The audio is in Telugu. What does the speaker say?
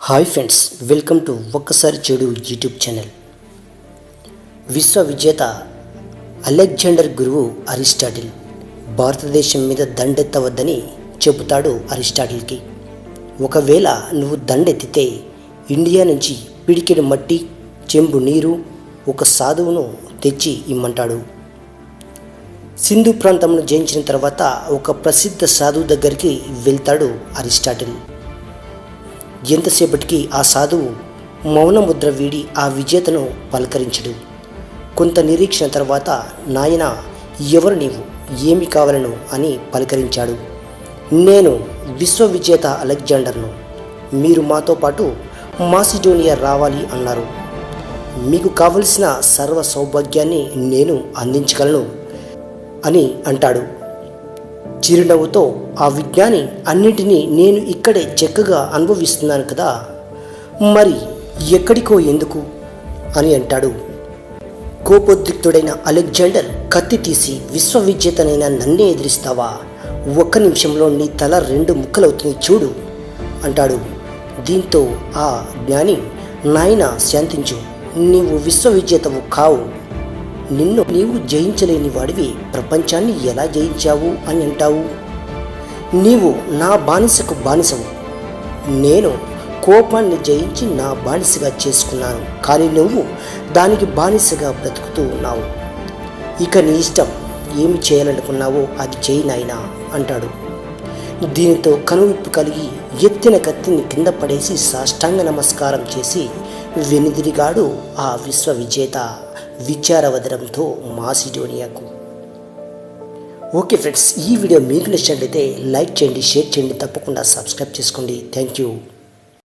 హాయ్ ఫ్రెండ్స్, వెల్కమ్ టు ఒక్కసారి చెడు యూట్యూబ్ ఛానల్. విశ్వ విజేత అలెగ్జాండర్ గురువు అరిస్టాటిల్ భారతదేశం మీద దండెత్తవద్దని చెబుతాడు. అరిస్టాటిల్కి ఒకవేళ నువ్వు దండెత్తితే ఇండియా నుంచి పిడికెడు మట్టి, చెంబు నీరు, ఒక సాధువును తెచ్చి ఇమ్మంటాడు. సింధు ప్రాంతంను జయించిన తర్వాత ఒక ప్రసిద్ధ సాధువు దగ్గరికి వెళ్తాడు అరిస్టాటిల్. ఎంతసేపటికి ఆ సాధువు మౌనముద్ర వీడి ఆ విజేతను పలకరించడు. కొంత నిరీక్షణ తర్వాత, నాయన, ఎవరు నీవు, ఏమి కావాలను అని పలకరించాడు. నేను విశ్వ విజేత అలెగ్జాండర్ను. మీరు మాతో పాటు మాసిడోనియా రావాలి అన్నారు. మీకు కావలసిన సర్వ సౌభాగ్యాన్ని నేను అందించగలను అని అంటాడు. చిరునవ్వుతో ఆ విజ్ఞాని, అన్నింటినీ నేను ఇక్కడే చక్కగా అనుభవిస్తున్నాను కదా, మరి ఎక్కడికో ఎందుకు అని అంటాడు. కోపోద్రిక్తుడైన అలెగ్జాండర్ కత్తి తీసి, విశ్వ విజేతనైన నన్నే ఎదిరిస్తావా? ఒక్క నిమిషంలో నీ తల 2 ముక్కలవుతుంది చూడు అంటాడు. దీంతో ఆ జ్ఞాని, నాయన శాంతించు, నీవు విశ్వ విజేతవు కావు. నీవు జయించలేని వాడివి, ప్రపంచాన్ని ఎలా జయించావు అని అంటావు? నీవు నా బానిసకు బానిసవు. నేను కోపాన్ని జయించి నా బానిసగా చేసుకున్నాను, కానీ నువ్వు దానికి బానిసగా బ్రతుకుతూ ఉన్నావు. ఇక నీ ఇష్టం, ఏమి చేయాలనుకున్నావో అది చేయి నాయనా అంటాడు. దీనితో కనువిప్పు కలిగి ఎత్తిన కత్తిని కింద పడేసి సాష్టాంగ నమస్కారం చేసి వెనుదిరిగాడు ఆ విశ్వ విజేత విచారవదనంతో మాసిడోనియాకు. ఓకే ఫ్రెండ్స్, ఈ వీడియో మీకు నచ్చినట్లయితే లైక్ చేయండి, షేర్ చేయండి, తప్పకుండా సబ్స్క్రైబ్ చేసుకోండి. Thank you.